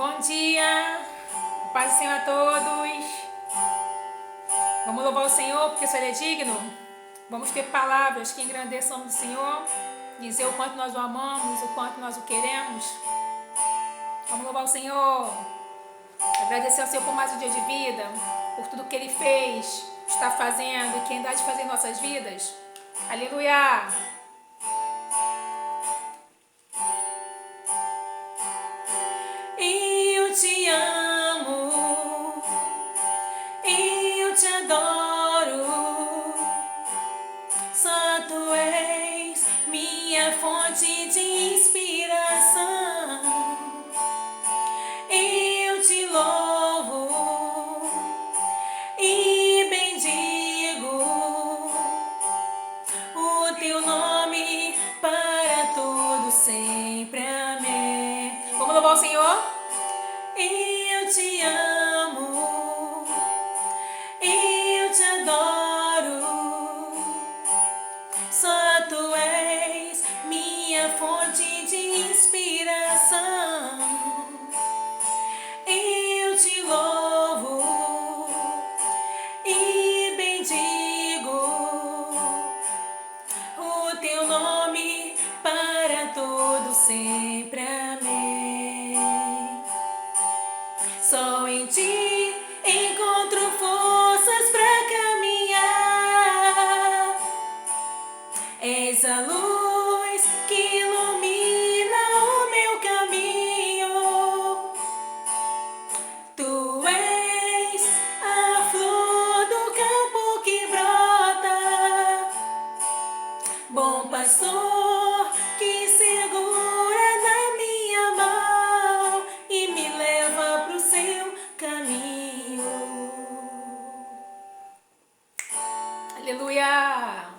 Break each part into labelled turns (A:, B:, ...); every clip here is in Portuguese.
A: Bom dia, paz do Senhor a todos. Vamos louvar o Senhor porque Ele é digno. Vamos ter palavras que engrandeçam o nome do Senhor, dizer o quanto nós o amamos, o quanto nós o queremos. Vamos louvar o Senhor, agradecer ao Senhor por mais um dia de vida, por tudo que Ele fez, está fazendo e que ainda há de fazer em nossas vidas. Aleluia! Eu te amo, eu te adoro, só tu és minha fonte de inspiração. Eu te louvo e bendigo o teu nome para todo sempre. Amém. Vamos louvar o Senhor? Eu te amo, eu te adoro, só tu és minha fonte de inspiração. Eu te louvo e bendigo o teu nome para todo sempre. Amém. Só em ti encontro forças para caminhar. És a luz que ilumina o meu caminho. Tu és a flor do campo que brota, bom pastor que segura na minha mão e me leva pro seu caminho. Aleluia!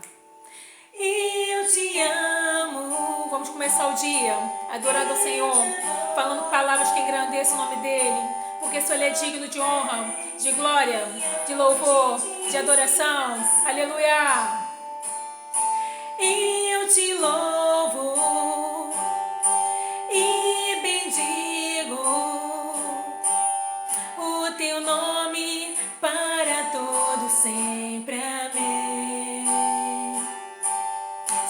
A: Eu te amo. Vamos começar o dia adorando ao Senhor, falando palavras que engrandeçam o nome dEle, porque só Ele é digno de honra, de glória, de louvor, de adoração. Aleluia! Eu te louvo e bendigo o teu nome para todo sempre. Amém.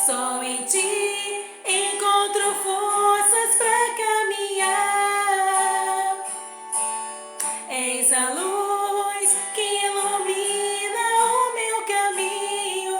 A: Só em ti encontro forças para caminhar. És a luz que ilumina o meu caminho.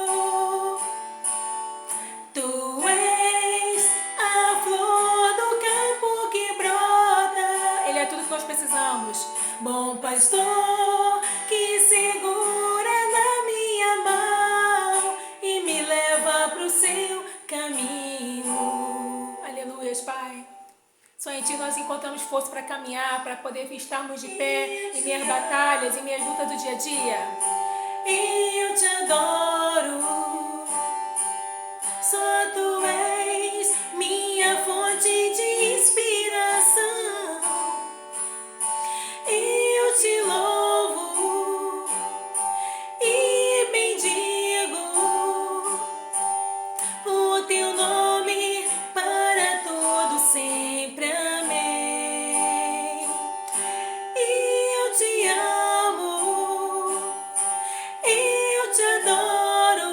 A: Tu és a flor do campo que brota. Ele é tudo que nós precisamos. Bom pastor que segura na minha mão e me leva pro seu caminho. Aleluia, Pai. Só em ti nós encontramos força para caminhar, para poder estarmos de pé em minhas batalhas, em minhas lutas do dia a dia. Eu te adoro, só tu és minha fonte de inspiração. Eu te louvo e bendigo o teu nome para todo sempre. Amém. Eu te amo, eu te adoro,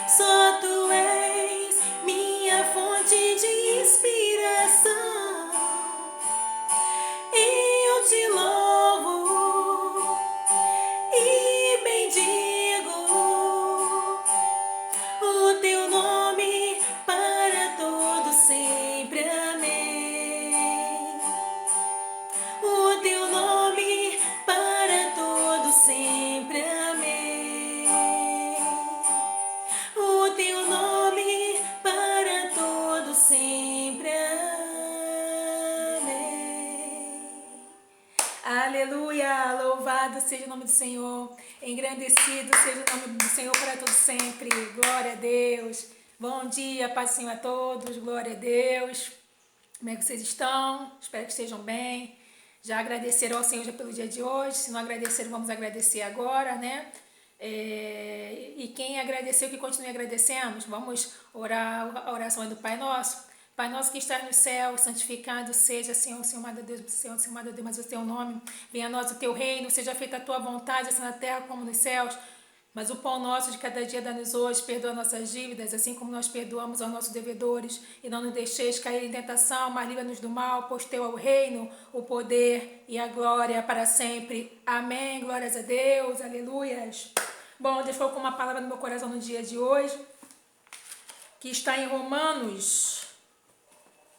A: só tu és minha fonte de inspiração. Eu te louvo e bendigo o teu nome para todo sempre. Amém. O teu nome para todo sempre. Amém. O teu nome para todo sempre. Amém. Aleluia! Louvado seja o nome do Senhor, engrandecido seja o nome do Senhor para todo sempre. Glória a Deus. Bom dia, paz do Senhor a todos. Glória a Deus. Como é que vocês estão? Espero que estejam bem. Já agradeceram ao Senhor já pelo dia de hoje. Se não agradeceram, vamos agradecer agora, né? E quem agradeceu, que continue agradecendo. Vamos orar a oração do Pai Nosso. Pai nosso que estás no céu, santificado seja, Senhor, amado Deus, Senhor, amado Deus, mas o teu nome, venha a nós o teu reino, seja feita a tua vontade, assim na terra como nos céus. Mas o pão nosso de cada dia dá-nos hoje, perdoa nossas dívidas, assim como nós perdoamos aos nossos devedores, e não nos deixeis cair em tentação, mas livra-nos do mal, pois teu é o reino, o poder e a glória para sempre. Amém, glórias a Deus, aleluias. Bom, Deus colocou uma palavra no meu coração no dia de hoje, que está em Romanos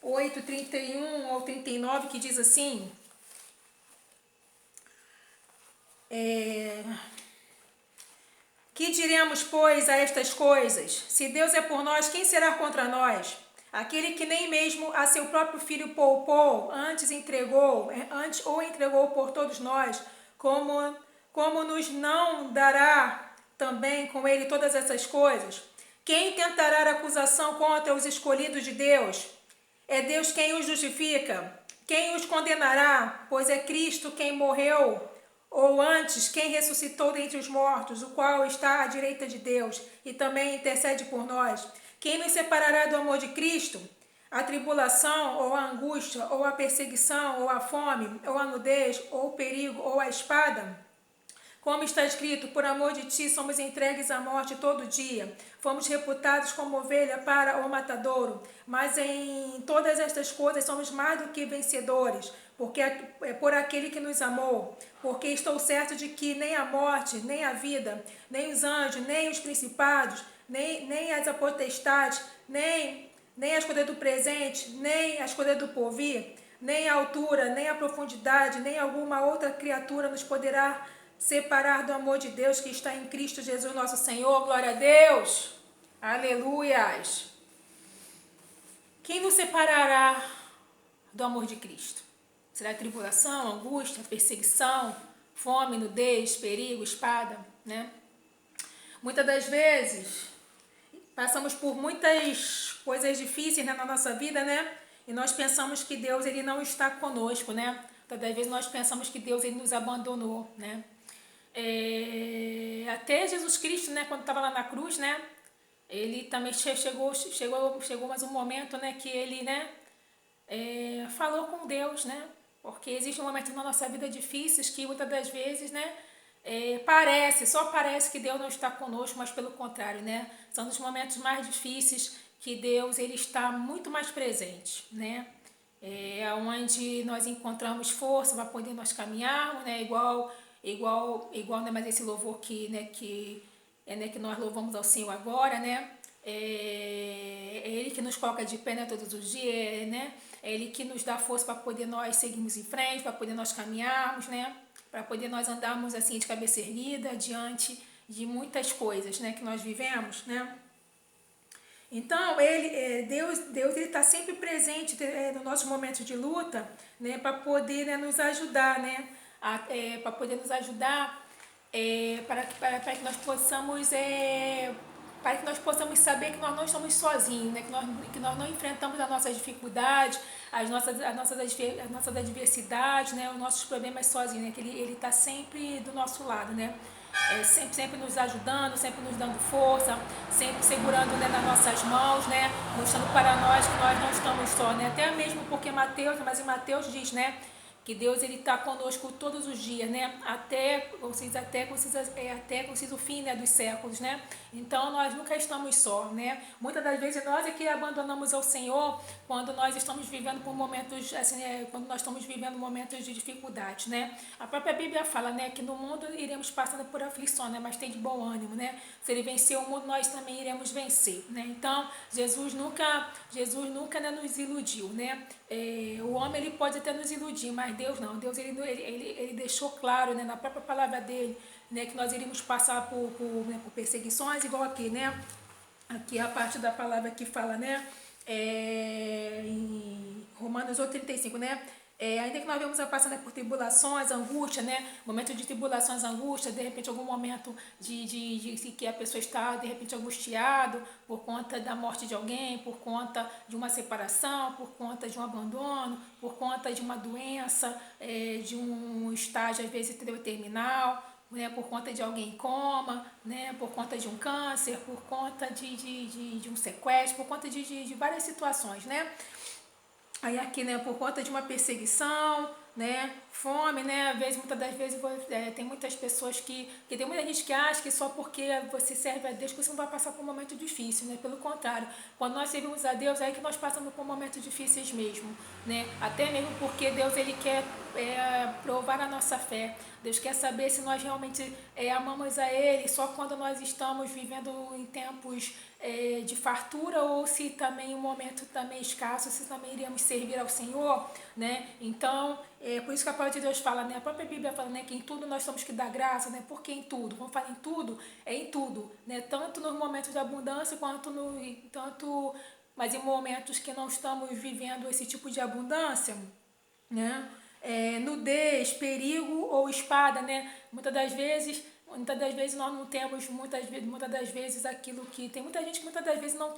A: 8, 31 ao 39, que diz assim: que diremos, pois, a estas coisas? Se Deus é por nós, quem será contra nós? Aquele que nem mesmo a seu próprio filho poupou, antes o entregou por todos nós, como nos não dará também com ele todas essas coisas? Quem tentará acusação contra os escolhidos de Deus? É Deus quem os justifica. Quem os condenará? Pois é Cristo quem morreu, ou antes, quem ressuscitou dentre os mortos, o qual está à direita de Deus e também intercede por nós. Quem nos separará do amor de Cristo? A tribulação, ou a angústia, ou a perseguição, ou a fome, ou a nudez, ou o perigo, ou a espada? Como está escrito, por amor de ti somos entregues à morte todo dia. Fomos reputados como ovelha para o matadouro. Mas em todas estas coisas somos mais do que vencedores, porque é por aquele que nos amou. Porque estou certo de que nem a morte, nem a vida, nem os anjos, nem os principados, nem as potestades, nem as coisas do presente, nem as coisas do porvir, nem a altura, nem a profundidade, nem alguma outra criatura nos poderá separar do amor de Deus que está em Cristo Jesus nosso Senhor. Glória a Deus, aleluias. Quem nos separará do amor de Cristo? Será tribulação, angústia, perseguição, fome, nudez, perigo, espada, né? Muitas das vezes passamos por muitas coisas difíceis, né, na nossa vida, né? E nós pensamos que Deus ele não está conosco, né? Muitas das vezes nós pensamos que Deus ele nos abandonou, né? Até Jesus Cristo, né, quando estava lá na cruz, né, ele também chegou mais um momento, né, que ele, né, falou com Deus, né, porque existe um momento na nossa vida difíceis que muitas das vezes, né, só parece que Deus não está conosco, mas pelo contrário, né, são os momentos mais difíceis que Deus ele está muito mais presente, né, onde nós encontramos força para poder nós caminharmos, né, igual, né, mas esse louvor que nós louvamos ao Senhor agora, né? É Ele que nos coloca de pé, né, todos os dias, né? É Ele que nos dá força para poder nós seguirmos em frente, para poder nós caminharmos, né? Para poder nós andarmos assim de cabeça erguida diante de muitas coisas, né, que nós vivemos, né? Então, Deus ele está sempre presente nos nossos momentos de luta, né, para poder, né, nos ajudar, né? Para poder nos ajudar, para que nós possamos saber que nós não estamos sozinhos, né? Que nós não enfrentamos as nossas dificuldades, as nossas adversidades, né? Os nossos problemas sozinhos, né? Que ele está sempre do nosso lado, né? Sempre nos ajudando, sempre nos dando força, sempre segurando, né, nas nossas mãos, né? Mostrando para nós que nós não estamos só, né? Até mesmo porque em Mateus diz, né, que Deus ele está conosco todos os dias, né? Até o fim, né, dos séculos, né? Então nós nunca estamos só, né? Muitas das vezes nós é que abandonamos ao Senhor quando nós estamos vivendo por momentos assim, quando nós estamos vivendo momentos de dificuldade, né? A própria Bíblia fala, né, que no mundo iremos passando por aflição, né? Mas tem de bom ânimo, né? Se ele venceu o mundo, nós também iremos vencer, né? Então Jesus nunca, né, nos iludiu, né? O homem ele pode até nos iludir, mas Deus não. Deus ele deixou claro, né, na própria palavra dele, né, que nós iríamos passar por perseguições, igual aqui, né? Aqui é a parte da palavra que fala, né? Em Romanos 8:35, né? Ainda que nós vamos passando por tribulações, angústia, né? Momento de tribulações, angústia, de repente algum momento de que a pessoa está de repente angustiado por conta da morte de alguém, por conta de uma separação, por conta de um abandono, por conta de uma doença, de um estágio às vezes terminal, né, por conta de alguém em coma, né, por conta de um câncer, por conta de um sequestro, por conta de várias situações, né? Aí aqui, né, por conta de uma perseguição, né, fome, né, às vezes, muitas das vezes, tem muitas pessoas que tem muita gente que acha que só porque você serve a Deus que você não vai passar por um momento difícil, né, pelo contrário, quando nós servimos a Deus é aí que nós passamos por momentos difíceis mesmo, né, até mesmo porque Deus, ele quer provar a nossa fé, Deus quer saber se nós realmente amamos a Ele só quando nós estamos vivendo em tempos de fartura ou se também um momento também escasso, se também iremos servir ao Senhor, né? Então, por isso que a palavra de Deus fala, né? A própria Bíblia fala, né, que em tudo nós temos que dar graça, né? Porque em tudo, vamos falar em tudo, é em tudo, né? Tanto nos momentos de abundância quanto mas em momentos que não estamos vivendo esse tipo de abundância, né? Nudez, perigo ou espada, né? Muitas das vezes nós não temos muitas das vezes aquilo que tem muita gente que muitas das vezes não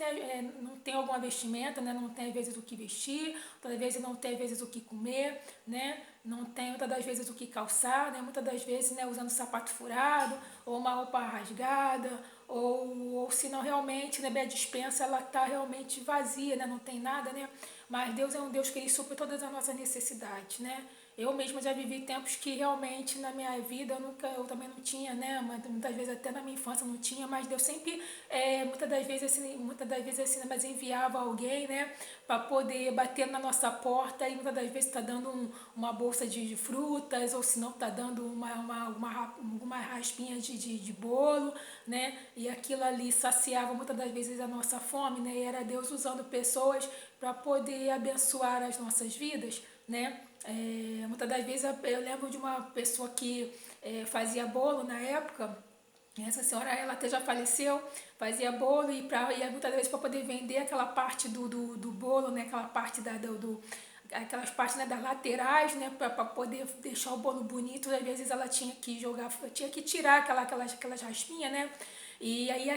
A: tem alguma vestimenta, né? Não tem às vezes o que vestir, muitas das vezes não tem às vezes o que comer, né? Não tem muitas das vezes o que calçar, né? Muitas das vezes, né, usando sapato furado ou uma roupa rasgada ou se não realmente, né, a dispensa ela está realmente vazia, né? Não tem nada, né? Mas Deus é um Deus que ele supre todas as nossas necessidades, né? Eu mesma já vivi tempos que realmente na minha vida eu também não tinha, né? Muitas vezes até na minha infância não tinha, mas Deus sempre, muitas das vezes assim, mas enviava alguém, né? Para poder bater na nossa porta e muitas das vezes está dando uma bolsa de frutas ou se não está dando uma raspinha de bolo, né? E aquilo ali saciava muitas das vezes a nossa fome, né? E era Deus usando pessoas para poder abençoar as nossas vidas, né? Muitas das vezes eu lembro de uma pessoa que fazia bolo na época. Essa senhora, ela até já faleceu, fazia bolo e muitas vezes para poder vender aquela parte do bolo, né? Aquela parte aquelas partes, né, das laterais, né, para poder deixar o bolo bonito. Às vezes ela tinha que tirar aquelas raspinhas, né? E aí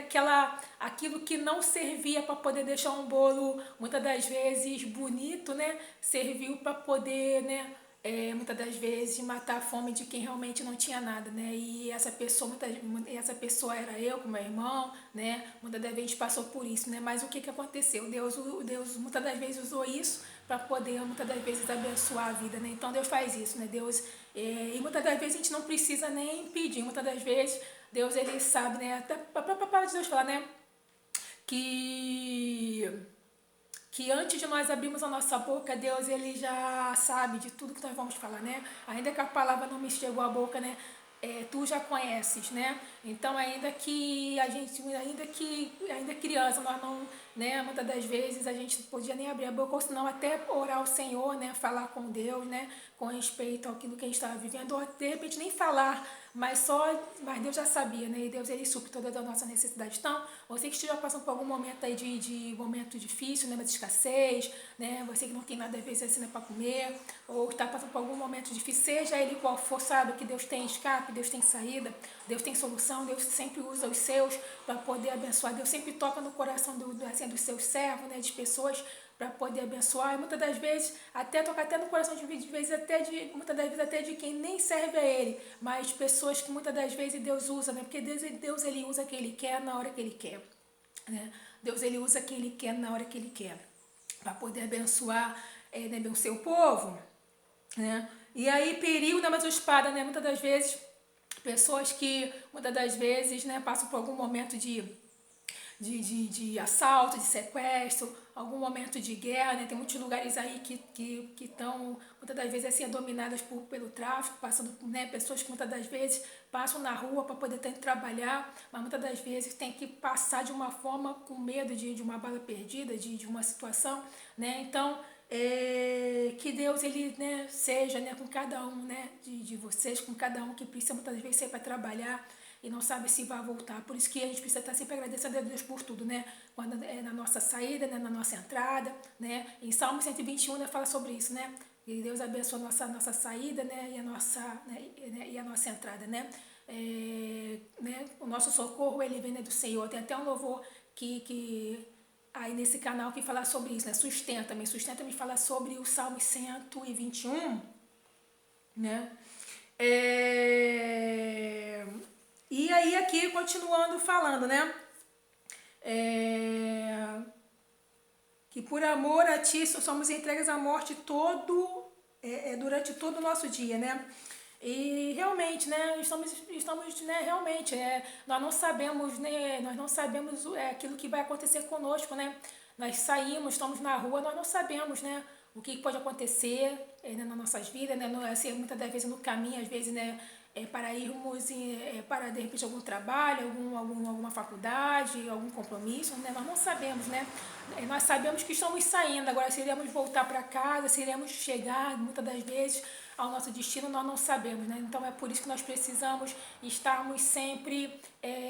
A: aquilo que não servia para poder deixar um bolo muitas das vezes bonito, né, serviu para poder, né, muitas das vezes matar a fome de quem realmente não tinha nada, né? E essa pessoa era eu com meu irmão, né? Muitas das vezes passou por isso, né? Mas o que aconteceu? Deus muitas das vezes usou isso para poder muitas das vezes abençoar a vida, né? Então Deus faz isso, né? E muitas das vezes a gente não precisa nem pedir, muitas das vezes Deus, ele sabe, né? Até a própria palavra de Deus fala, né? Que antes de nós abrirmos a nossa boca, Deus, ele já sabe de tudo que nós vamos falar, né? Ainda que a palavra não me chegou à boca, né? Tu já conheces, né? Então, ainda criança, nós não, né? Muitas das vezes a gente podia nem abrir a boca, ou senão até orar ao Senhor, né? Falar com Deus, né? Com respeito àquilo que a gente estava vivendo, ou de repente nem falar, mas Deus já sabia, né? E Deus, ele supre toda a nossa necessidade. Então, você que estiver passando por algum momento aí de momento difícil, né? De escassez, né? Você que não tem nada a ver assim, né, para comer, ou está passando por algum momento difícil, seja ele qual for, sabe que Deus tem escape, Deus tem saída, Deus tem solução, Deus sempre usa os seus para poder abençoar, Deus sempre toca no coração dos seus servos, né? De pessoas para poder abençoar, e muitas das vezes até toca até no coração muitas das vezes até de quem nem serve a ele, mas pessoas que muitas das vezes Deus usa, né? Porque Deus ele usa quem ele quer na hora que ele quer, né? Deus ele usa quem ele quer na hora que ele quer, para poder abençoar, né, o seu povo, né? E aí perigo da mais espada, né? Muitas das vezes pessoas que muitas das vezes, né, passam por algum momento de assalto, de sequestro, algum momento de guerra, né? Tem muitos lugares aí que estão, muitas das vezes, assim, dominadas pelo tráfico, passando por, né, pessoas que muitas das vezes passam na rua para poder ter que trabalhar, mas muitas das vezes tem que passar de uma forma com medo de uma bala perdida, de uma situação, né? Então, que Deus, ele, né, seja, né, com cada um, né, de vocês, com cada um que precisa muitas vezes sair para trabalhar, e não sabe se vai voltar. Por isso que a gente precisa estar sempre agradecendo a Deus por tudo, né? Quando é na nossa saída, né? Na nossa entrada, né? Em Salmo 121, né, fala sobre isso, né? E Deus abençoa a nossa saída, né? E a nossa entrada, né? Né? O nosso socorro, ele vem, né, do Senhor. Tem até um louvor que aí nesse canal que fala sobre isso, né? Sustenta-me fala sobre o Salmo 121, né? E aí aqui, continuando falando, né? Que por amor a ti somos entregues à morte durante todo o nosso dia, né? E realmente, né, estamos né, realmente, nós não sabemos, né, nós não sabemos aquilo que vai acontecer conosco, né? Nós saímos, estamos na rua, nós não sabemos, né, o que pode acontecer né, nas nossas vidas, né? Assim, muitas das vezes no caminho, às vezes, né, para irmos para de repente algum trabalho, alguma faculdade, algum compromisso, né? Nós não sabemos, né? Nós sabemos que estamos saindo, agora se iremos voltar para casa, se iremos chegar, muitas das vezes, ao nosso destino, nós não sabemos, né? Então é por isso que nós precisamos estarmos sempre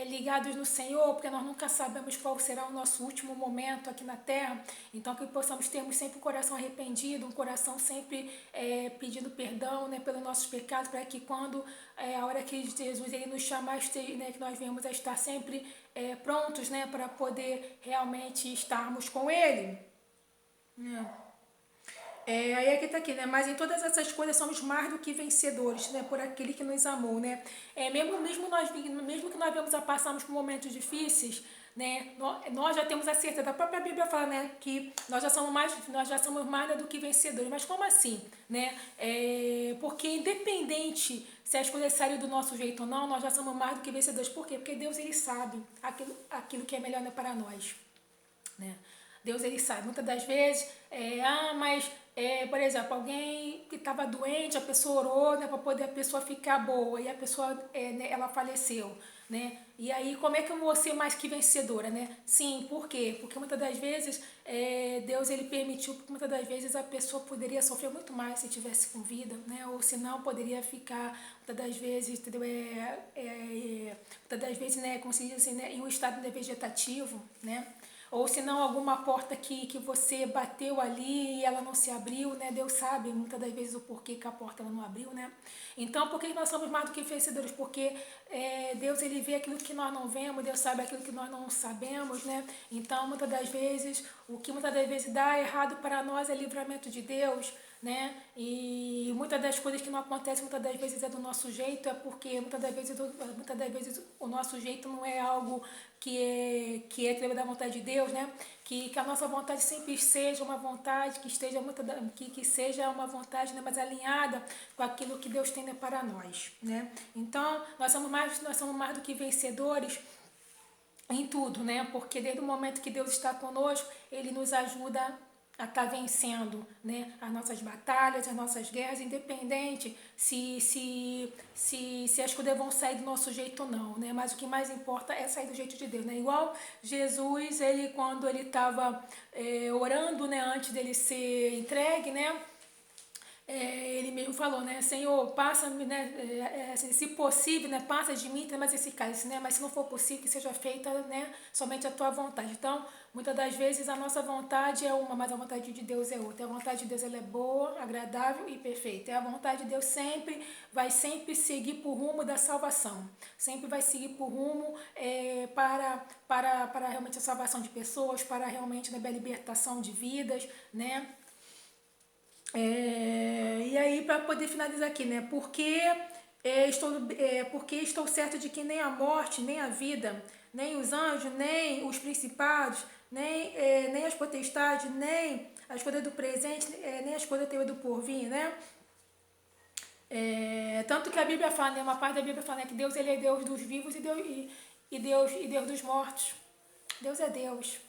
A: ligados no Senhor, porque nós nunca sabemos qual será o nosso último momento aqui na terra. Então que possamos termos sempre um coração arrependido, um coração sempre pedindo perdão, né, pelos nossos pecados, para que quando a hora que Jesus ele nos chamar, né, que nós venhamos a estar sempre prontos, né, para poder realmente estarmos com Ele. Aí aqui tá aqui, né? Mas em todas essas coisas somos mais do que vencedores, né? Por aquele que nos amou, né? Mesmo que nós vamos a passarmos por momentos difíceis, né? Nós já temos a certeza, a própria Bíblia fala, né? Que nós já somos mais do que vencedores. Mas como assim, né? Porque independente se as coisas saírem do nosso jeito ou não, nós já somos mais do que vencedores. Por quê? Porque Deus, ele sabe aquilo que é melhor, né, para nós, né? Deus, ele sabe. Muitas das vezes, por exemplo, alguém que estava doente, a pessoa orou, né, para poder a pessoa ficar boa, e a pessoa, né, ela faleceu, né? E aí, como é que eu vou ser mais que vencedora, né? Sim, por quê? Porque muitas das vezes, Deus, ele permitiu, porque muitas das vezes a pessoa poderia sofrer muito mais se tivesse com vida, né? Ou se não, poderia ficar, muitas das vezes, entendeu? Muitas das vezes, né, como se diz assim, né, em um estado vegetativo, né? Ou se não, alguma porta que você bateu ali e ela não se abriu, né? Deus sabe muitas das vezes o porquê que a porta ela não abriu, né? Então, por que nós somos mais do que vencedores? Porque Deus, ele vê aquilo que nós não vemos, Deus sabe aquilo que nós não sabemos, né? Então, muitas das vezes, o que muitas das vezes dá errado para nós é livramento de Deus, né? E muitas das coisas que não acontecem, muitas das vezes é do nosso jeito, é porque muitas das vezes o nosso jeito não é algo que é da vontade de Deus, né? Que a nossa vontade sempre seja uma vontade que esteja que seja uma vontade, né, mais alinhada com aquilo que Deus tem, né, para nós, né? Então nós somos mais do que vencedores em tudo, né? Porque desde o momento que Deus está conosco, Ele nos ajuda a estar vencendo, né, as nossas batalhas, as nossas guerras, independente se as coisas vão sair do nosso jeito ou não, né? Mas o que mais importa é sair do jeito de Deus, né? Igual Jesus, ele quando ele estava orando, né, antes dele ser entregue, né? Ele mesmo falou, né, Senhor, passa-me, né, assim, se possível, né, passa de mim, mas esse cálice, né, mas se não for possível, que seja feita, né, somente a tua vontade. Então, muitas das vezes a nossa vontade é uma, mas a vontade de Deus é outra. A vontade de Deus ela é boa, agradável e perfeita. E a vontade de Deus vai sempre seguir por rumo da salvação. Sempre vai seguir por rumo para realmente a salvação de pessoas, para realmente, né, a libertação de vidas, né? E aí, para poder finalizar aqui, né? Porque estou certo de que nem a morte, nem a vida, nem os anjos, nem os principados, nem as potestades, nem as coisas do presente, nem as coisas do porvir, né? Tanto que a Bíblia fala, né? Uma parte da Bíblia fala, né, que Deus, ele é Deus dos vivos e Deus dos mortos. Deus é Deus.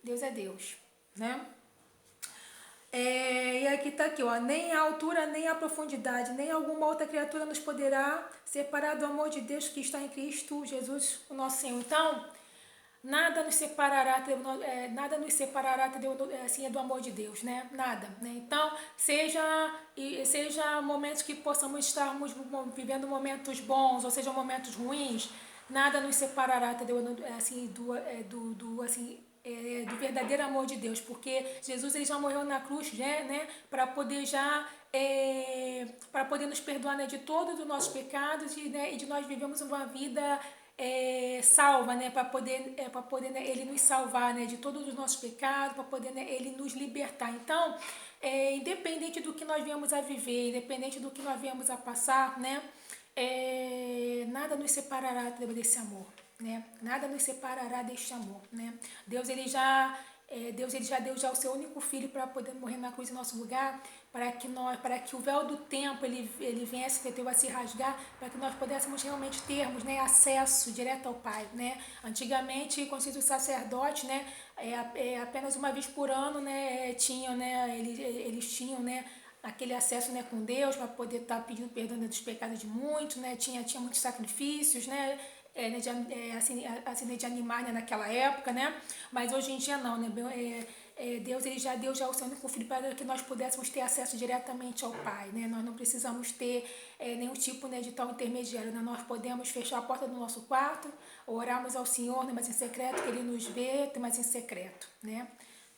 A: Deus é Deus, né? E aqui está aqui, ó, nem a altura, nem a profundidade, nem alguma outra criatura nos poderá separar do amor de Deus que está em Cristo Jesus, o nosso Senhor. Então, nada nos separará, assim, do amor de Deus, né? Nada, né? Então, seja momentos que possamos estarmos vivendo momentos bons, ou seja, momentos ruins, nada nos separará, entendeu? Assim, do verdadeiro amor de Deus, porque Jesus, ele já morreu na cruz, né, para poder para poder nos perdoar, né, de todos os nossos pecados e de nós vivemos uma vida salva, né, para poder, né, ele nos salvar, né, de todos os nossos pecados, para poder, né, ele nos libertar. Então, independente do que nós viemos a viver, independente do que nós viemos a passar, né? Nada nos separará desse amor, né? Nada nos separará deste amor, né? Deus ele já deu já o seu único filho para poder morrer na cruz em nosso lugar, para que o véu do tempo ele viesse a se rasgar, para que nós pudéssemos realmente termos, né, acesso direto ao Pai, né? Antigamente, quando os sacerdotes, né, apenas uma vez por ano, né, tinham, né, eles tinham, né, aquele acesso, né, com Deus para poder estar pedindo perdão dos pecados de muitos, né? Tinha muitos sacrifícios, né? De animar, né, naquela época, né? Mas hoje em dia não, né? Deus ele já deu já o seu único filho para que nós pudéssemos ter acesso diretamente ao Pai, né? Nós não precisamos ter nenhum tipo, né, de tal intermediário, né? Nós podemos fechar a porta do nosso quarto, orarmos ao Senhor, né, mas em secreto, que Ele nos vê, mas em secreto, né?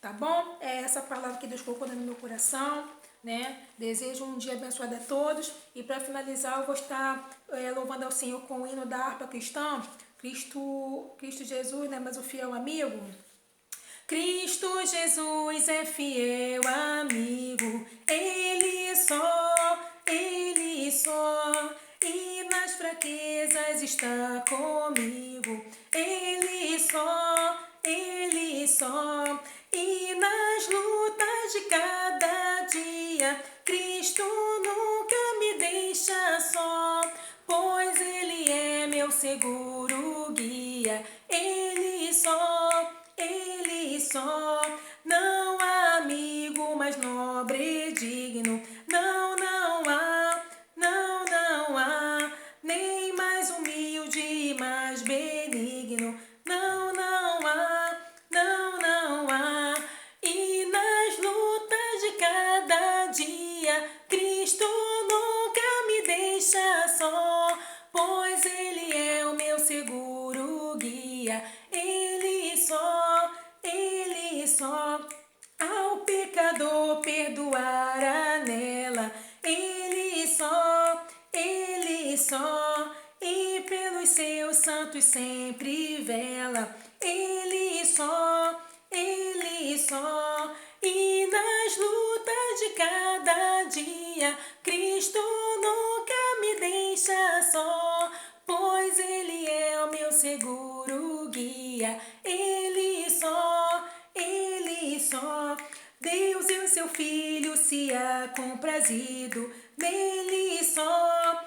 A: Tá bom? É essa palavra que Deus colocou no meu coração, né? Desejo um dia abençoado a todos. E para finalizar, eu vou estar louvando ao Senhor com o hino da harpa cristã, Cristo Jesus, né? Mas o fiel amigo. Cristo Jesus é fiel amigo, Ele só, e nas fraquezas está comigo, Ele só, e nas lutas de cada dia, Cristo nunca me deixa só, pois Ele é meu seguro guia, Ele só, não há amigo mais nobre e digno, não há, nem mais humilde e mais benigno, não há, e nas lutas de cada dia, Cristo nunca me deixa só, pois Ele é o meu seguro guia, Ele só, ao pecador perdoará nela, Ele só, e pelos seus santos sempre vela, Ele só, e nas lutas de cada dia, Cristo nunca me deixa só, pois Ele é o meu seguro guia, Ele só, Deus e o seu Filho se há comprazido, nele só,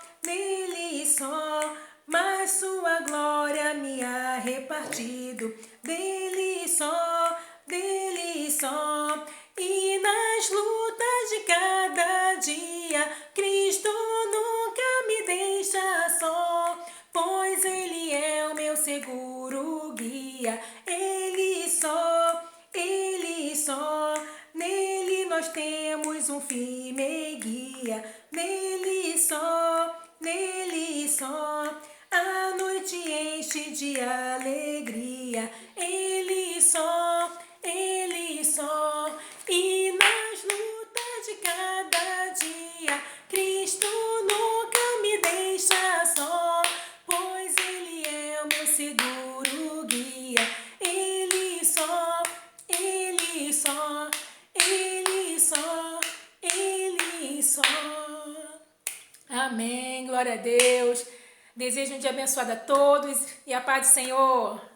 A: mas sua glória me há repartido, dele só, e nas lutas de cada dia, Cristo nunca me deixa só, pois Ele é o meu seguro guia, Ele só, nele nós temos um firme guia, nele só, a noite enche de alegria, Ele só, e nas lutas de cada dia, Cristo nunca me deixa só, pois Ele é o meu seguro guia, Ele só, Ele só. Amém, glória a Deus. Desejo um dia abençoado a todos e a paz do Senhor.